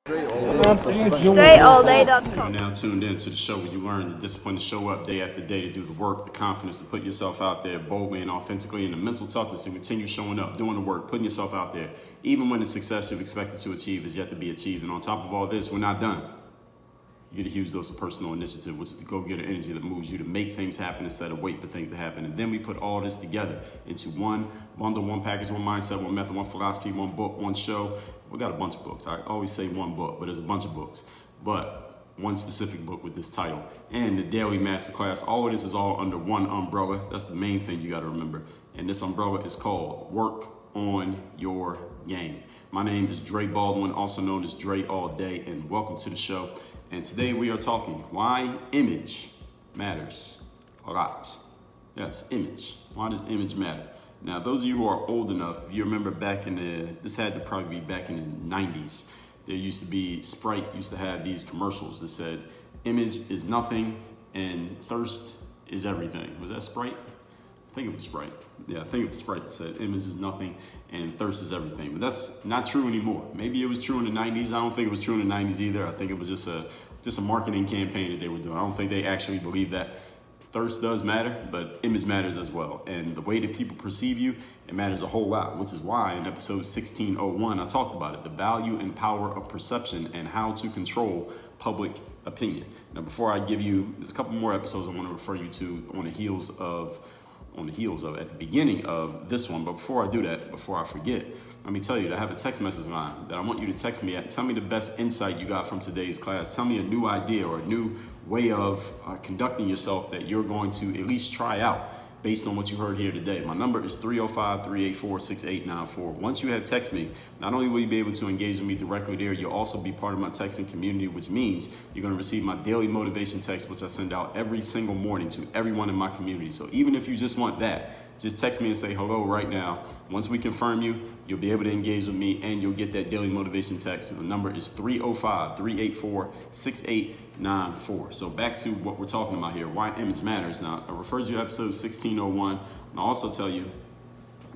DreAllDay.com. You're now tuned in to the show where you learn the discipline to show up day after day, to do the work, the confidence to put yourself out there boldly and authentically, and the mental toughness to continue showing up, doing the work, putting yourself out there, even when the success you've expected to achieve is yet to be achieved. And on top of all this, we're not done. You get a huge dose of personal initiative, which is the go-getter energy that moves you to make things happen instead of wait for things to happen. And then we put all this together into one bundle, one package, one mindset, one method, one philosophy, one book, one show. We got a bunch of books. I always say one book, but there's a bunch of books. But one specific book with this title and the daily masterclass. All of this is all under one umbrella. That's the main thing you got to remember. And this umbrella is called Work on Your Game. My name is Dre Baldwin, also known as Dre All Day, and welcome to the show. And today we are talking why image matters a lot. Yes, image. Why does image matter? Now, those of you who are old enough, if you remember back in this had to probably be back in the 90s, there used to be, Sprite used to have these commercials that said, image is nothing and thirst is everything. Was that Sprite? I think it was Sprite. Yeah, I think it was Sprite that said image is nothing and thirst is everything. But that's not true anymore. Maybe it was true in the 90s. I don't think it was true in the 90s either. I think it was just a marketing campaign that they were doing. I don't think they actually believe that thirst does matter, but image matters as well. And the way that people perceive you, it matters a whole lot, which is why in episode 1601, I talked about it, the value and power of perception and how to control public opinion. Now, before I give you, there's a couple more episodes I want to refer you to on the heels of at the beginning of this one. But before I do that, before I forget, let me tell you that I have a text message line that I want you to text me at. Tell me the best insight you got from today's class. Tell me a new idea or a new way of conducting yourself that you're going to at least try out based on what you heard here today. My number is 305-384-6894. Once you have text me, not only will you be able to engage with me directly there, you'll also be part of my texting community, which means you're going to receive my daily motivation text, which I send out every single morning to everyone in my community. So even if you just want that, just text me and say hello right now. Once we confirm you, you'll be able to engage with me and you'll get that daily motivation text. And the number is 305-384-6894. So back to what we're talking about here, why image matters. Now, I referred you to episode 1601. And I'll also tell you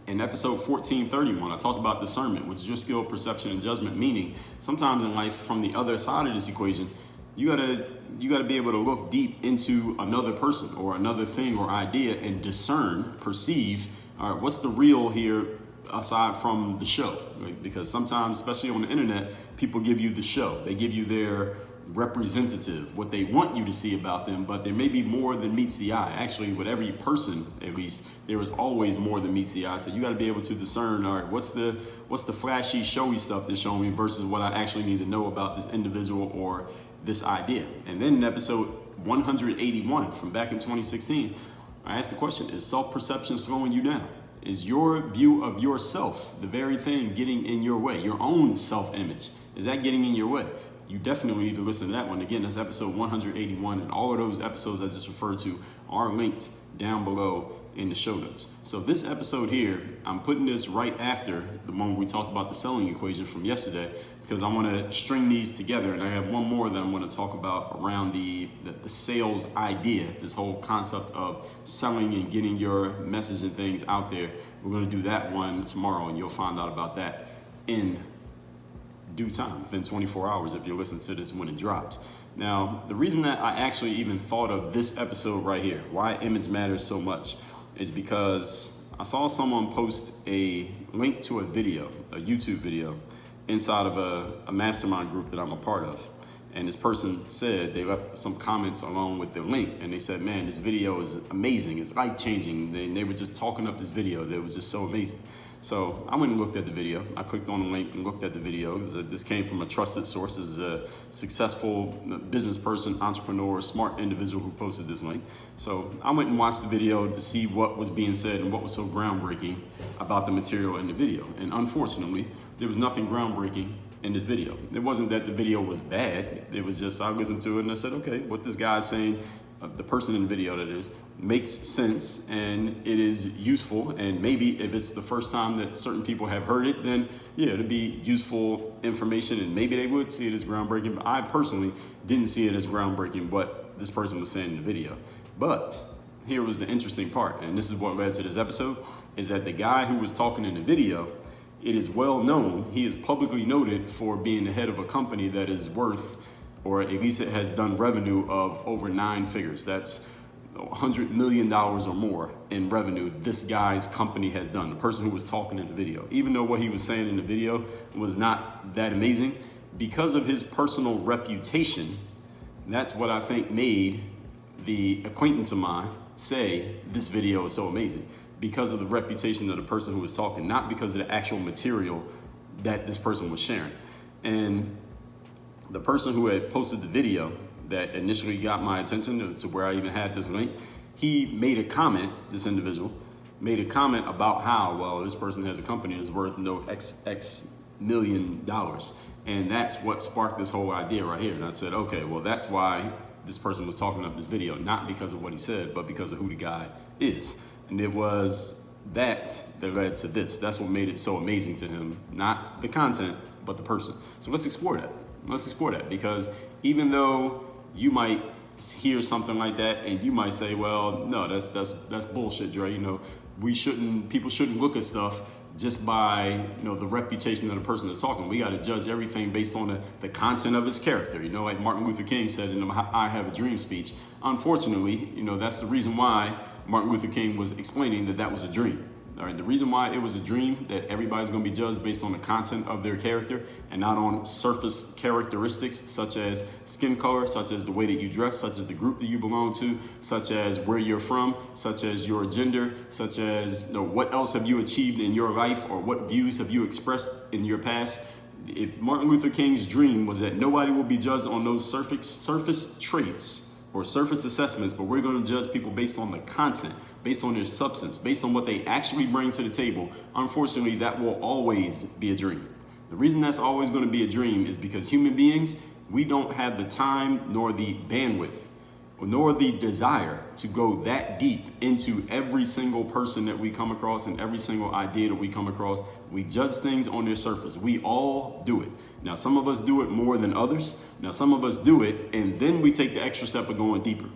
in episode 1431, I talked about discernment, which is your skill, perception, and judgment, meaning sometimes in life from the other side of this equation, you gotta be able to look deep into another person or another thing or idea and discern, perceive, all right, what's the real here aside from the show, right? Because sometimes, especially on the internet, people give you the show. They give you their representative, what they want you to see about them, but there may be more than meets the eye. Actually, with every person, at least, there is always more than meets the eye. So you got to be able to discern, all right, what's the flashy, showy stuff they're showing me versus what I actually need to know about this individual or this idea. And then in episode 181 from back in 2016, I asked the question, is self-perception slowing you down? Is your view of yourself, the very thing getting in your way, your own self-image, is that getting in your way? You definitely need to listen to that one. Again, that's episode 181, and all of those episodes I just referred to are linked down below in the show notes. So this episode here, I'm putting this right after the one we talked about the selling equation from yesterday, because I want to string these together, and I have one more that I'm going to talk about around the sales idea, this whole concept of selling and getting your message and things out there. We're going to do that one tomorrow, and you'll find out about that in due time, within 24 hours if you listen to this when it drops. Now, the reason that I actually even thought of this episode right here, why image matters so much, is because I saw someone post a link to a video, a YouTube video, inside of a mastermind group that I'm a part of. And this person said, they left some comments along with the link, and they said, man, this video is amazing, it's life-changing. They were just talking up this video that was just so amazing. So I went and looked at the video. I clicked on the link and looked at the video. This came from a trusted source. This is a successful business person, entrepreneur, smart individual who posted this link. So I went and watched the video to see what was being said and what was so groundbreaking about the material in the video. And unfortunately, there was nothing groundbreaking in this video. It wasn't that the video was bad. It was just, I listened to it and I said, okay, what this guy's saying, the person in the video that is, makes sense and it is useful. And maybe if it's the first time that certain people have heard it, then yeah, it'd be useful information and maybe they would see it as groundbreaking. But I personally didn't see it as groundbreaking what this person was saying in the video. But here was the interesting part, and this is what led to this episode, is that the guy who was talking in the video it is well known, he is publicly noted for being the head of a company that is worth, or at least it has done revenue of over 9 figures. That's $100 million or more in revenue this guy's company has done, the person who was talking in the video. Even though what he was saying in the video was not that amazing, because of his personal reputation, that's what I think made the acquaintance of mine say this video is so amazing. Because of the reputation of the person who was talking, not because of the actual material that this person was sharing. And the person who had posted the video that initially got my attention to where I even had this link, he made a comment, this individual, made a comment about how, well, this person has a company that's worth X million dollars. And that's what sparked this whole idea right here. And I said, okay, well, that's why this person was talking up this video, not because of what he said, but because of who the guy is. And it was that led to this. That's what made it so amazing to him. Not the content, but the person. So let's explore that. Let's explore that, because even though you might hear something like that and you might say, well, no, that's bullshit, Dre. You know, people shouldn't look at stuff just by, you know, the reputation of the person that's talking. We got to judge everything based on the content of its character. You know, like Martin Luther King said in the I Have a Dream speech. Unfortunately, you know, that's the reason why Martin Luther King was explaining that was a dream. All right, the reason why it was a dream, that everybody's going to be judged based on the content of their character and not on surface characteristics such as skin color, such as the way that you dress, such as the group that you belong to, such as where you're from, such as your gender, such as, you know, what else have you achieved in your life or what views have you expressed in your past. If Martin Luther King's dream was that nobody will be judged on those surface traits or surface assessments, but we're going to judge people based on the content, based on their substance, based on what they actually bring to the table. Unfortunately, that will always be a dream. The reason that's always going to be a dream is because human beings, we don't have the time nor the bandwidth nor the desire to go that deep into every single person that we come across and every single idea that we come across. We judge things on their surface. We all do it. Now, some of us do it more than others. Now, some of us do it, and then we take the extra step of going deeper.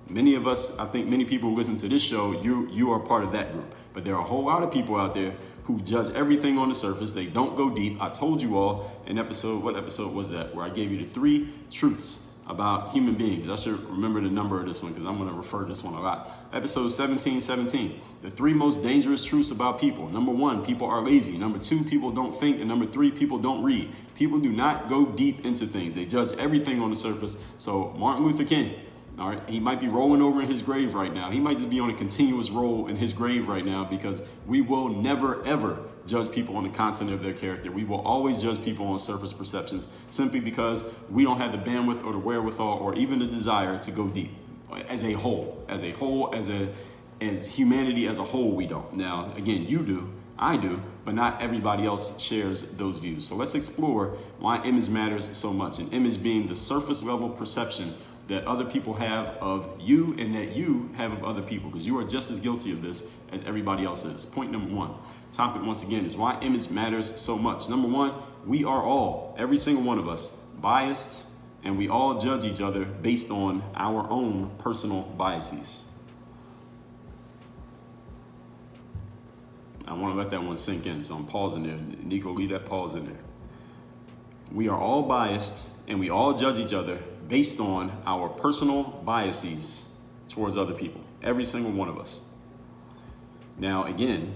Many of us, I think many people who listen to this show, you are part of that group. But there are a whole lot of people out there who judge everything on the surface. They don't go deep. I told you all in what episode was that, where I gave you the 3 truths about human beings. I should remember the number of this one because I'm going to refer to this one a lot. Episode 1717, the 3 most dangerous truths about people. Number 1, people are lazy. Number 2, people don't think. And number 3, people don't read. People do not go deep into things. They judge everything on the surface. So Martin Luther King, all right, he might be rolling over in his grave right now. He might just be on a continuous roll in his grave right now, because we will never, ever judge people on the content of their character. We will always judge people on surface perceptions, simply because we don't have the bandwidth or the wherewithal or even the desire to go deep as humanity as a whole. We don't. Now, again, you do, I do, but not everybody else shares those views. So let's explore why image matters so much. And image being the surface level perception that other people have of you and that you have of other people, because you are just as guilty of this as everybody else is. Point number 1, topic once again, is why image matters so much. Number 1, we are all, every single one of us, biased, and we all judge each other based on our own personal biases. I want to let that one sink in, so I'm pausing there. Nico, leave that pause in there. We are all biased, and we all judge each other based on our personal biases towards other people. Every single one of us. Now, again,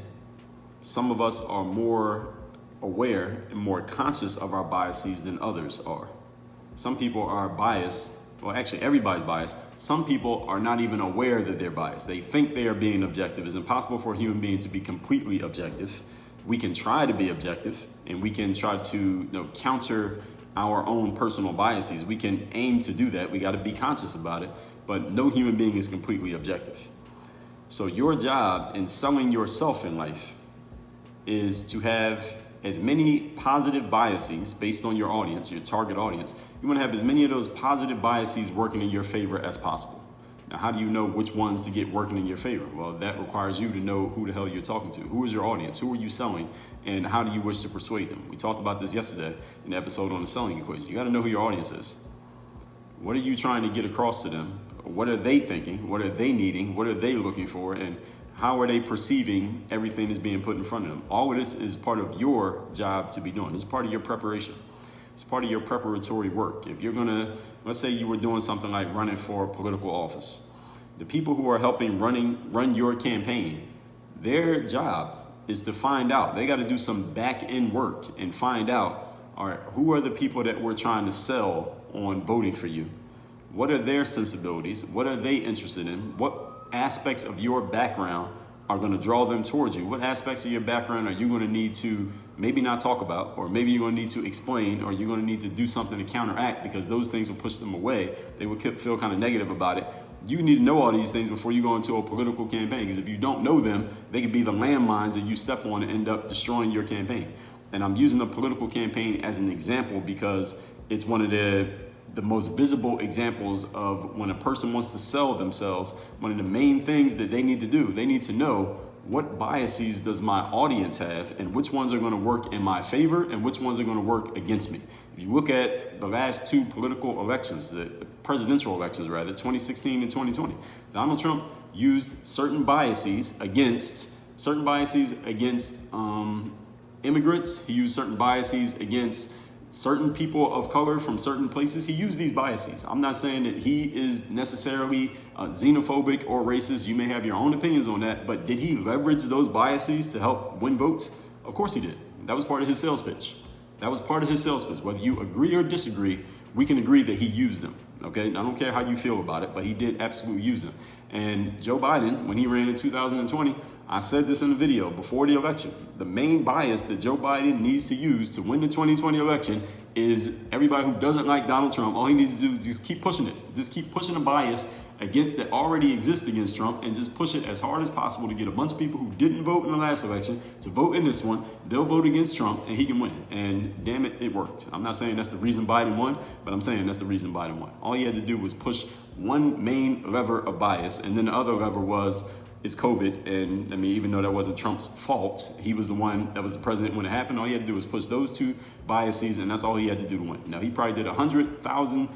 some of us are more aware and more conscious of our biases than others are. Some people are biased. Well, actually, everybody's biased. Some people are not even aware that they're biased. They think they are being objective. It's impossible for a human being to be completely objective. We can try to be objective, and we can try to, counter our own personal biases. We can aim to do that. We got to be conscious about it, but no human being is completely objective. So your job in selling yourself in life is to have as many positive biases based on your audience, your target audience. You want to have as many of those positive biases working in your favor as possible. Now, how do you know which ones to get working in your favor? Well, that requires you to know who the hell you're talking to. Who is your audience? Who are you selling? And how do you wish to persuade them? We talked about this yesterday in the episode on the selling equation. You got to know who your audience is. What are you trying to get across to them? What are they thinking? What are they needing? What are they looking for? And How are they perceiving everything that's being put in front of them? All of this is part of your job to be doing. It's part of your preparation. It's part of your preparatory work. If you're gonna, let's say you were doing something like running for political office, the people who are helping run your campaign, their job is to find out. They got to do some back end work and find out, all right, who are the people that we're trying to sell on voting for you? What are their sensibilities? What are they interested in? What aspects of your background are going to draw them towards you? What aspects of your background are you going to need to maybe not talk about, or maybe you're going to need to explain, or you're going to need to do something to counteract, because those things will push them away. They will feel kind of negative about it. You need to know all these things before you go into a political campaign, because if you don't know them, they could be the landmines that you step on and end up destroying your campaign. And I'm using a political campaign as an example because it's one of the most visible examples of when a person wants to sell themselves. One of the main things that they need to do, they need to know, what biases does my audience have, and which ones are going to work in my favor and which ones are going to work against me. If you look at the last two political elections, the presidential elections rather, 2016 and 2020, Donald Trump used certain biases against immigrants. He used certain biases against certain people of color from certain places. He used these biases. I'm not saying that he is necessarily xenophobic or racist. You may have your own opinions on that, but did he leverage those biases to help win votes? Of course he did. That was part of his sales pitch. Whether you agree or disagree, we can agree that he used them. Okay, I don't care how you feel about it, but he did absolutely use them. And Joe Biden, when he ran in 2020, I said this in the video before the election, the main bias that Joe Biden needs to use to win the 2020 election is everybody who doesn't like Donald Trump. All he needs to do is just keep pushing it. Just keep pushing a bias against that already exists against Trump, and just push it as hard as possible to get a bunch of people who didn't vote in the last election to vote in this one. They'll vote against Trump and he can win. And damn it, it worked. I'm not saying that's the reason Biden won, but I'm saying that's the reason Biden won. All he had to do was push one main lever of bias, and then the other lever is COVID. And I mean, even though that wasn't Trump's fault, he was the one that was the president when it happened. All he had to do was push those two biases, and that's all he had to do to win. Now, he probably did 1,000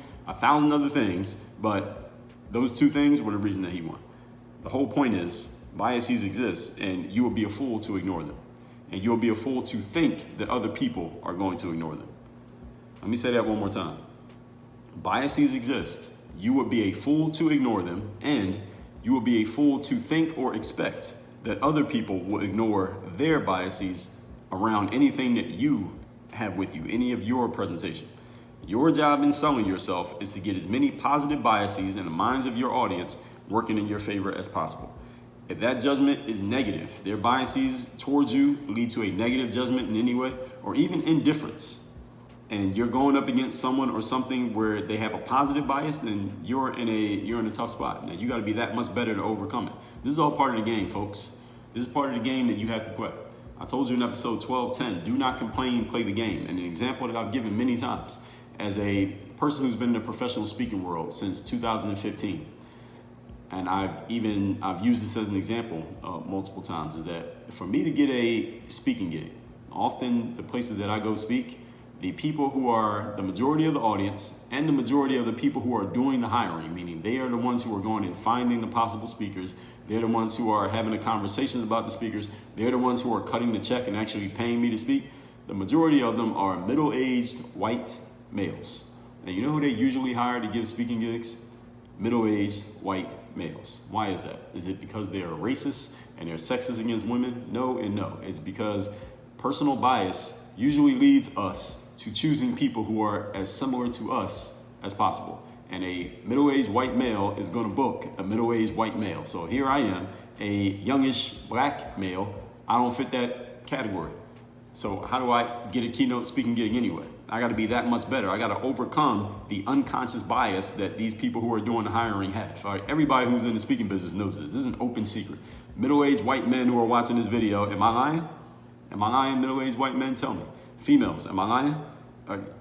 other things, but those two things were the reason that he won. The whole point is biases exist, and you will be a fool to ignore them. And you'll be a fool to think that other people are going to ignore them. Let me say that one more time. Biases exist. You would be a fool to ignore them, and you will be a fool to think or expect that other people will ignore their biases around anything that you have with you, any of your presentation. Your job in selling yourself is to get as many positive biases in the minds of your audience working in your favor as possible. If that judgment is negative, their biases towards you lead to a negative judgment in any way, or even indifference, and you're going up against someone or something where they have a positive bias, then you're in a tough spot. Now, you got to be that much better to overcome it. This is all part of the game, folks. This is part of the game that you have to play. I told you in episode 12:10, do not complain, play the game. And an example that I've given many times as a person who's been in the professional speaking world since 2015, and I've used this as an example multiple times, is that for me to get a speaking gig, often the places that I go speak, the people who are the majority of the audience and the majority of the people who are doing the hiring, meaning they are the ones who are going and finding the possible speakers, they're the ones who are having the conversations about the speakers, they're the ones who are cutting the check and actually paying me to speak, the majority of them are middle-aged white males. And you know who they usually hire to give speaking gigs? Middle-aged white males. Why is that? Is it because they are racist and they're sexist against women? No and no. It's because personal bias usually leads us to choosing people who are as similar to us as possible. And a middle-aged white male is going to book a middle-aged white male. So here I am, a youngish black male. I don't fit that category. So how do I get a keynote speaking gig anyway? I got to be that much better. I got to overcome the unconscious bias that these people who are doing the hiring have. All right, everybody who's in the speaking business knows this. This is an open secret. Middle-aged white men who are watching this video, am I lying? Am I lying, middle-aged white men? Tell me. Females, am I lying?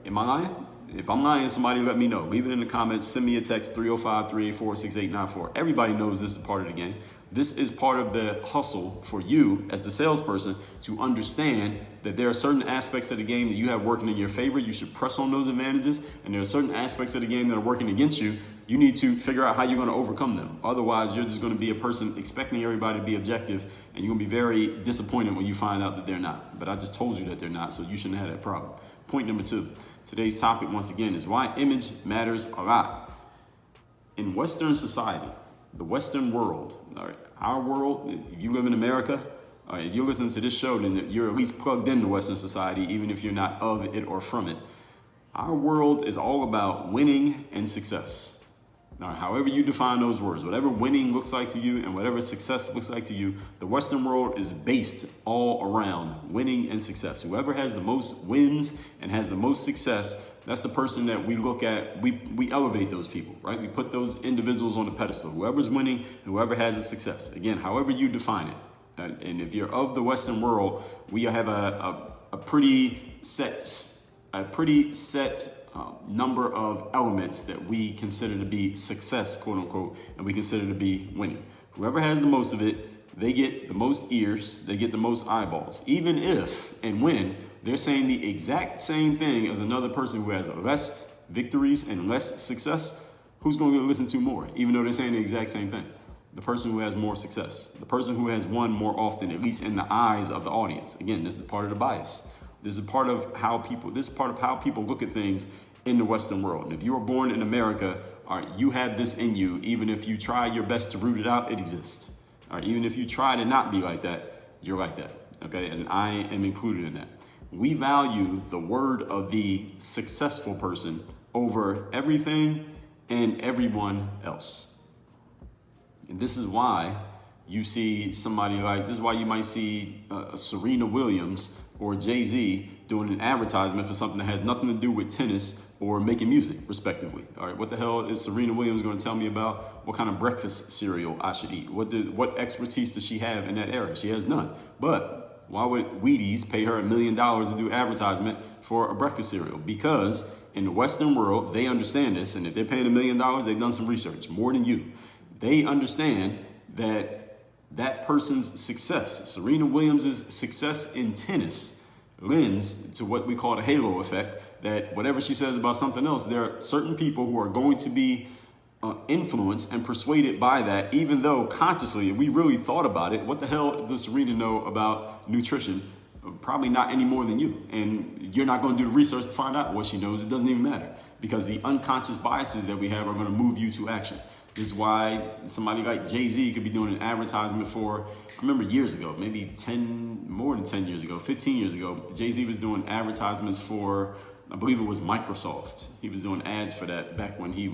Am I lying? If I'm lying, somebody let me know. Leave it in the comments. Send me a text, 305-384-6894. Everybody knows this is part of the game. This is part of the hustle for you as the salesperson to understand that there are certain aspects of the game that you have working in your favor. You should press on those advantages. And there are certain aspects of the game that are working against you. You need to figure out how you're going to overcome them. Otherwise, you're just going to be a person expecting everybody to be objective, and you're going to be very disappointed when you find out that they're not. But I just told you that they're not, so you shouldn't have that problem. Point number 2. Today's topic, once again, is why image matters a lot. In Western society, the Western world, all right, our world, if you live in America, all right, if you're listening to this show, then you're at least plugged into Western society, even if you're not of it or from it. Our world is all about winning and success. Now, however you define those words, whatever winning looks like to you and whatever success looks like to you, the Western world is based all around winning and success. Whoever has the most wins and has the most success, that's the person that we look at. We elevate those people, right? We put those individuals on the pedestal. Whoever's winning, and whoever has the success. Again, however you define it. And if you're of the Western world, we have a pretty set number of elements that we consider to be success, quote unquote, and we consider to be winning. Whoever has the most of it, they get the most ears, they get the most eyeballs, even if and when they're saying the exact same thing as another person who has less victories and less success. Who's going to get listened to more, even though they're saying the exact same thing? The person who has more success, the person who has won more often, at least in the eyes of the audience. Again, this is part of the bias. This is part of how people look at things in the Western world. And if you were born in America, all right, you have this in you. Even if you try your best to root it out, it exists. All right, even if you try to not be like that, you're like that. Okay, and I am included in that. We value the word of the successful person over everything and everyone else. And this is why you see somebody like, this is why you might see Serena Williams or Jay-Z doing an advertisement for something that has nothing to do with tennis or making music, respectively. All right, what the hell is Serena Williams going to tell me about what kind of breakfast cereal I should eat? What expertise does she have in that area? She has none. But why would Wheaties pay her $1 million to do advertisement for a breakfast cereal? Because in the Western world, they understand this, and if they're paying $1 million, they've done some research, more than you. They understand that person's success, Serena Williams' success in tennis, lends to what we call the halo effect, that whatever she says about something else, there are certain people who are going to be influenced and persuaded by that, even though consciously, if we really thought about it, what the hell does Serena know about nutrition? Probably not any more than you. And you're not going to do the research to find out what she knows. It doesn't even matter, because the unconscious biases that we have are going to move you to action. This is why somebody like Jay-Z could be doing an advertisement for, I remember years ago, maybe more than 10 years ago, 15 years ago, Jay-Z was doing advertisements for, I believe it was Microsoft. He was doing ads for that back when he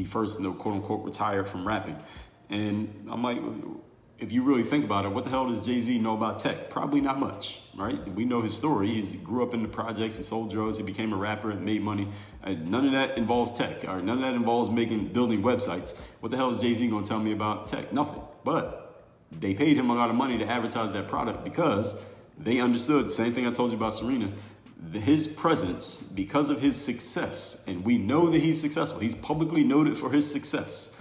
first, quote unquote, retired from rapping. And I'm like, if you really think about it, what the hell does Jay-Z know about tech? Probably not much, right? We know his story. He grew up in the projects, he sold drugs, he became a rapper and made money. None of that involves tech, or none of that involves building websites. What the hell is Jay-Z gonna tell me about tech? Nothing. But they paid him a lot of money to advertise that product because they understood the same thing I told you about Serena. His presence, because of his success, and we know that he's successful, he's publicly noted for his success,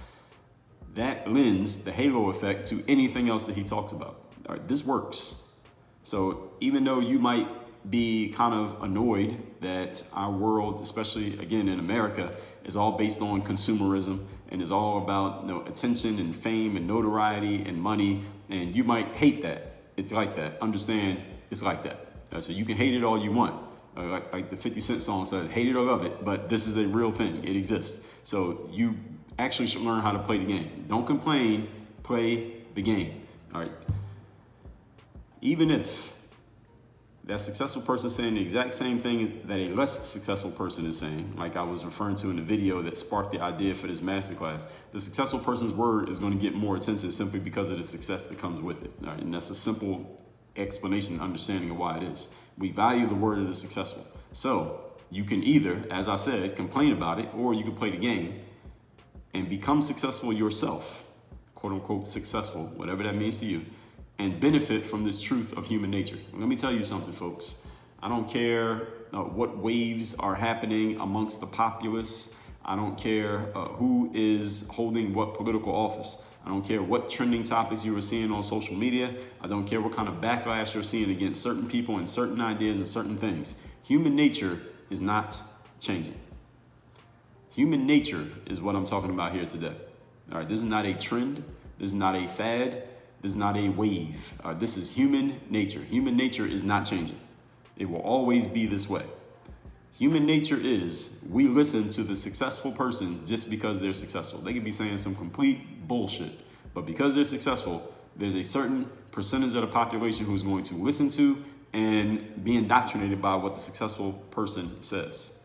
that lends the halo effect to anything else that he talks about. All right, this works. So even though you might be kind of annoyed that our world, especially again in America, is all based on consumerism and is all about attention and fame and notoriety and money, and you might hate that. It's like that. Understand, it's like that. So you can hate it all you want. Like the 50 Cent song says, hate it or love it, but this is a real thing. It exists. So you actually should learn how to play the game. Don't complain, play the game. All right. Even if that successful person is saying the exact same thing that a less successful person is saying, like I was referring to in the video that sparked the idea for this masterclass, the successful person's word is going to get more attention simply because of the success that comes with it. All right. And that's a simple explanation and understanding of why it is. We value the word of the successful. So you can either, as I said, complain about it, or you can play the game and become successful yourself, quote unquote successful, whatever that means to you, and benefit from this truth of human nature. And let me tell you something, folks. I don't care what waves are happening amongst the populace. I don't care who is holding what political office. I don't care what trending topics you are seeing on social media. I don't care what kind of backlash you're seeing against certain people and certain ideas and certain things. Human nature is not changing. Human nature is what I'm talking about here today. All right, this is not a trend. This is not a fad. This is not a wave. This is human nature. Human nature is not changing. It will always be this way. Human nature is we listen to the successful person just because they're successful. They could be saying some complete bullshit, but because they're successful, there's a certain percentage of the population who's going to listen to and be indoctrinated by what the successful person says.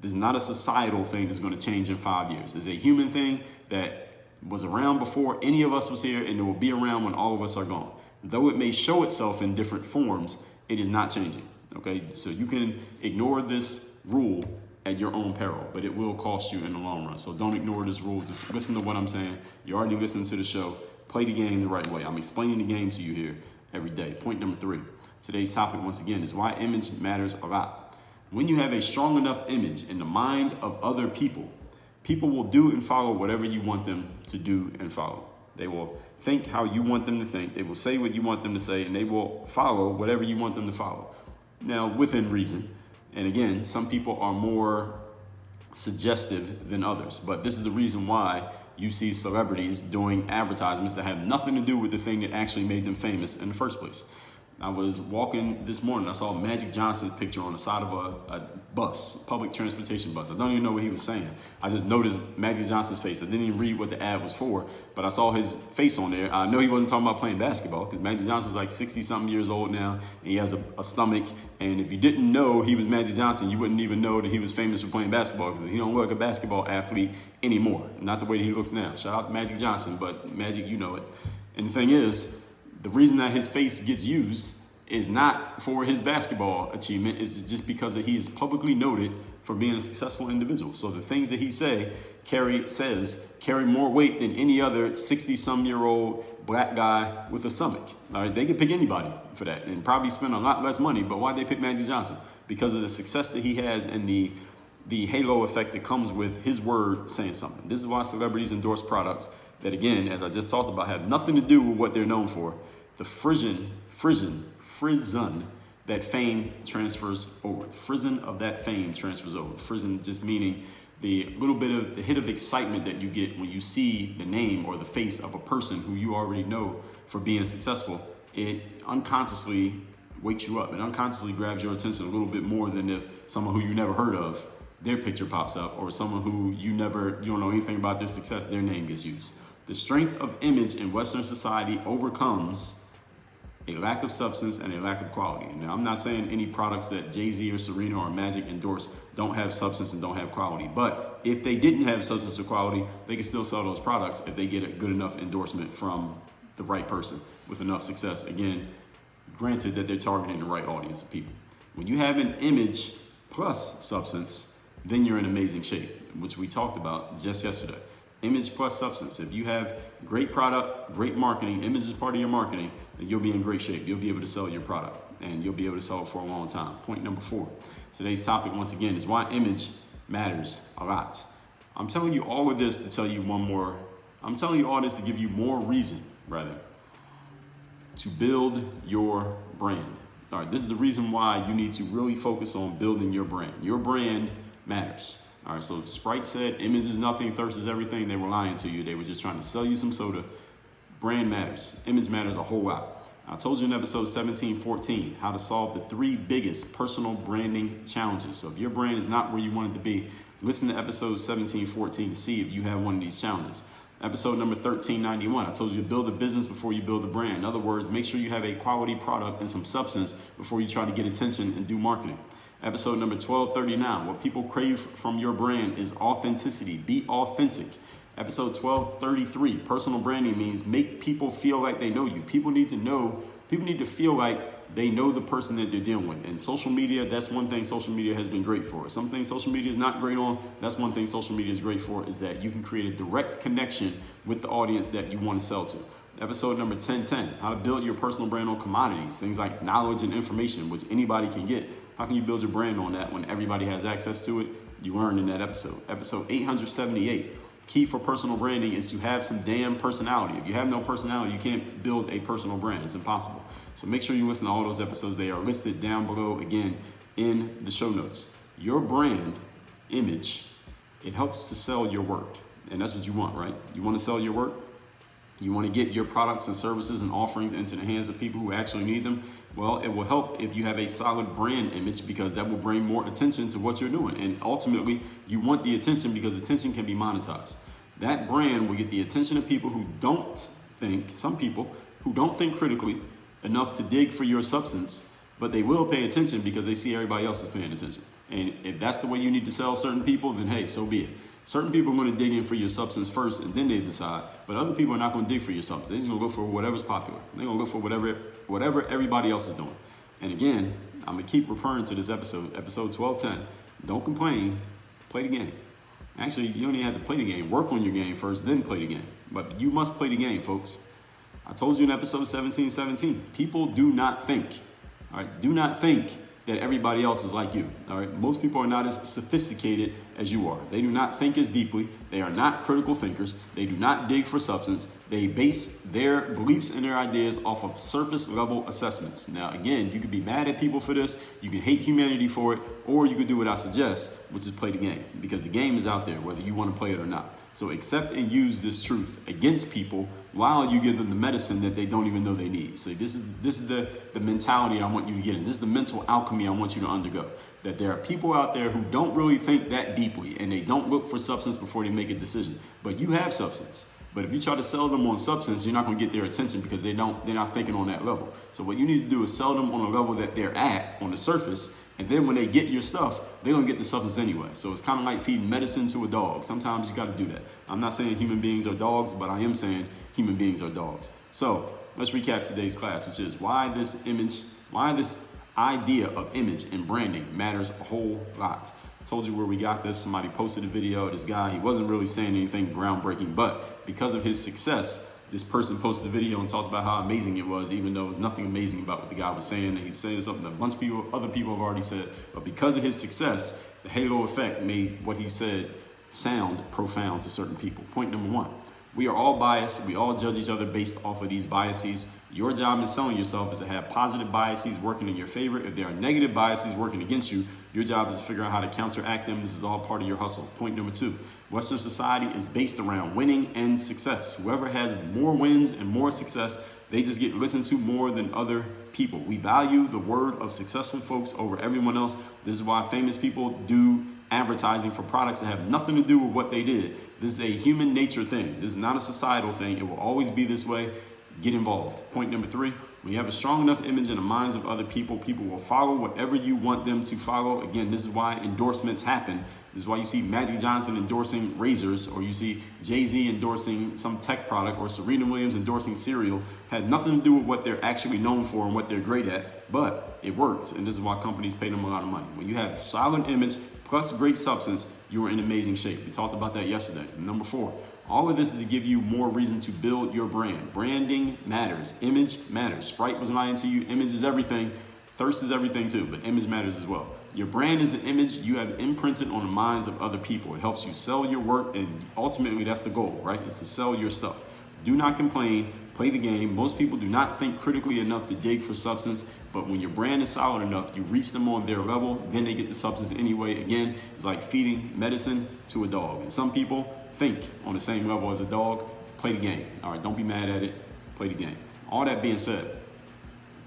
This is not a societal thing that's going to change in 5 years. It's a human thing that was around before any of us was here, and it will be around when all of us are gone. Though it may show itself in different forms, it is not changing. Okay, so you can ignore this rule at your own peril, but it will cost you in the long run. So don't ignore this rule. Just listen to what I'm saying. You're already listening to the show. Play the game the right way. I'm explaining the game to you here every day. Point number 3. Today's topic, once again, is why image matters a lot. When you have a strong enough image in the mind of other people, people will do and follow whatever you want them to do and follow. They will think how you want them to think. They will say what you want them to say, and they will follow whatever you want them to follow. Now, within reason. And again, some people are more suggestive than others, but this is the reason why you see celebrities doing advertisements that have nothing to do with the thing that actually made them famous in the first place. I was walking this morning, I saw Magic Johnson's picture on the side of a bus, public transportation bus. I don't even know what he was saying. I just noticed Magic Johnson's face. I didn't even read what the ad was for, but I saw his face on there. I know he wasn't talking about playing basketball because Magic Johnson's like 60-something years old now, and he has a stomach. And if you didn't know he was Magic Johnson, you wouldn't even know that he was famous for playing basketball because he don't look like a basketball athlete anymore. Not the way that he looks now. Shout out to Magic Johnson, but Magic, you know it. And the thing is, the reason that his face gets used is not for his basketball achievement. It's just because he is publicly noted for being a successful individual. So the things that he says carry more weight than any other 60-some-year-old black guy with a stomach. All right, they could pick anybody for that and probably spend a lot less money. But why'd they pick Magic Johnson? Because of the success that he has and the halo effect that comes with his word saying something. This is why celebrities endorse products that, again, as I just talked about, have nothing to do with what they're known for. The frizzen that fame transfers over. The frizzen of that fame transfers over. Frizzen just meaning the little bit of the hit of excitement that you get when you see the name or the face of a person who you already know for being successful. It unconsciously wakes you up. It unconsciously grabs your attention a little bit more than if someone who you never heard of, their picture pops up, or someone who you don't know anything about their success, their name gets used. The strength of image in Western society overcomes a lack of substance and a lack of quality. Now, I'm not saying any products that Jay-Z or Serena or Magic endorse don't have substance and don't have quality. But if they didn't have substance or quality, they could still sell those products if they get a good enough endorsement from the right person with enough success. Again, granted that they're targeting the right audience of people. When you have an image plus substance, then you're in amazing shape, which we talked about just yesterday. Image plus substance. If you have great product, great marketing, image is part of your marketing, then you'll be in great shape. You'll be able to sell your product and you'll be able to sell it for a long time. Point number 4. Today's topic, once again, is why image matters a lot. I'm telling you all of this to tell you I'm telling you all this to give you more reason, to build your brand. All right, this is the reason why you need to really focus on building your brand. Your brand matters. All right, so Sprite said image is nothing, thirst is everything. They were lying to you. They were just trying to sell you some soda. Brand matters. Image matters a whole lot. I told you in episode 1714 how to solve the 3 biggest personal branding challenges. So if your brand is not where you want it to be, listen to episode 1714 to see if you have one of these challenges. Episode number 1391, I told you to build a business before you build a brand. In other words, make sure you have a quality product and some substance before you try to get attention and do marketing. Episode number 1239, what people crave from your brand is authenticity. Be authentic. Episode 1233, personal branding means make people feel like they know you. People need to feel like they know the person that they're dealing with. And social media, that's one thing social media has been great for. Some things social media is not great on. That's one thing social media is great for, is that you can create a direct connection with the audience that you want to sell to. Episode number 1010, how to build your personal brand on commodities, things like knowledge and information, which anybody can get. How can you build your brand on that when everybody has access to it? You learn in that episode. Episode 878, Key for personal branding is to have some damn personality. If you have no personality, you can't build a personal brand. It's impossible. So make sure you listen to all those episodes. They are listed down below, again, in the show notes. Your brand image, it helps to sell your work. And that's what you want, right? You want to sell your work? You want to get your products and services and offerings into the hands of people who actually need them? Well, it will help if you have a solid brand image, because that will bring more attention to what you're doing. And ultimately, you want the attention because attention can be monetized. That brand will get the attention of people who don't think, some people who don't think critically enough to dig for your substance, but they will pay attention because they see everybody else is paying attention. And if that's the way you need to sell certain people, then hey, so be it. Certain people are going to dig in for your substance first and then they decide, but other people are not going to dig for your substance. They're just going to go for whatever's popular. They're going to look for whatever everybody else is doing. And again, I'm going to keep referring to this episode 1210. Don't complain, play the game. Actually, you don't even have to play the game. Work on your game first, then play the game. But you must play the game, folks. I told you in episode 1717, people do not think. All right, do not think that everybody else is like you. All right, most people are not as sophisticated as you are. They do not think as deeply. They are not critical thinkers. They do not dig for substance. They base their beliefs and their ideas off of surface level assessments. Now, again, you could be mad at people for this. You can hate humanity for it, or you could do what I suggest, which is play the game, because the game is out there, whether you want to play it or not. So accept and use this truth against people while you give them the medicine that they don't even know they need. So this is the mentality I want you to get in. This is the mental alchemy I want you to undergo. That there are people out there who don't really think that deeply and they don't look for substance before they make a decision. But you have substance. But if you try to sell them on substance, you're not going to get their attention because they're not thinking on that level. So what you need to do is sell them on a level that they're at on the surface. And then when they get your stuff, they're going to get the substance anyway. So it's kind of like feeding medicine to a dog. Sometimes you got to do that. I'm not saying human beings are dogs, but I am saying human beings are dogs. So let's recap today's class, which is why this idea of image and branding matters a whole lot. I told you where we got this. Somebody posted a video of this guy. He wasn't really saying anything groundbreaking, but because of his success, this person posted a video and talked about how amazing it was, even though it was nothing amazing about what the guy was saying. He was saying something that a bunch of other people have already said. But because of his success, the halo effect made what he said sound profound to certain people. Point number one, we are all biased. We all judge each other based off of these biases. Your job in selling yourself is to have positive biases working in your favor. If there are negative biases working against you, your job is to figure out how to counteract them. This is all part of your hustle. Point number two, Western society is based around winning and success. Whoever has more wins and more success, they just get listened to more than other people. We value the word of successful folks over everyone else. This is why famous people do advertising for products that have nothing to do with what they did. This is a human nature thing. This is not a societal thing. It will always be this way. Get involved. Point number three, when you have a strong enough image in the minds of other people, people will follow whatever you want them to follow. Again, this is why endorsements happen. This is why you see Magic Johnson endorsing razors, or you see Jay-Z endorsing some tech product, or Serena Williams endorsing cereal. Had nothing to do with what they're actually known for and what they're great at, but it works. And this is why companies pay them a lot of money. When you have a solid image plus great substance, you are in amazing shape. We talked about that yesterday. Number four, all of this is to give you more reason to build your brand. Branding matters. Image matters. Sprite was lying to you. Image is everything. Thirst is everything too, but image matters as well. Your brand is an image you have imprinted on the minds of other people. It helps you sell your work, and ultimately that's the goal, right? It's to sell your stuff. Do not complain. Play the game. Most people do not think critically enough to dig for substance, but when your brand is solid enough, you reach them on their level, then they get the substance anyway. Again, it's like feeding medicine to a dog. And some people think on the same level as a dog. Play the game. All right, don't be mad at it. Play the game. All that being said,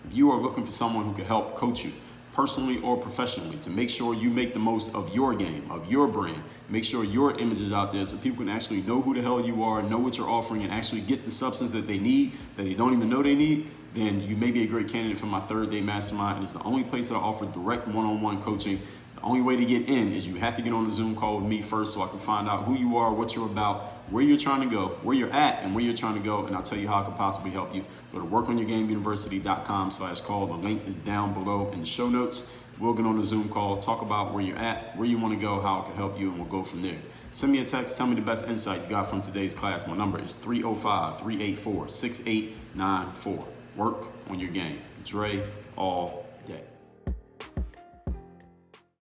if you are looking for someone who can help coach you personally or professionally to make sure you make the most of your game, of your brand, make sure your image is out there so people can actually know who the hell you are, know what you're offering, and actually get the substance that they need, that they don't even know they need, then you may be a great candidate for my 3rd-day mastermind. And it's the only place that I offer direct one-on-one coaching. The only way to get in is you have to get on a Zoom call with me first so I can find out who you are, what you're about, where you're trying to go, where you're at, and where you're trying to go, and I'll tell you how I can possibly help you. Go to workonyourgameuniversity.com/call. The link is down below in the show notes. We'll get on a Zoom call, talk about where you're at, where you want to go, how I can help you, and we'll go from there. Send me a text, tell me the best insight you got from today's class. My number is 305-384-6894. Work on your game. Dre, all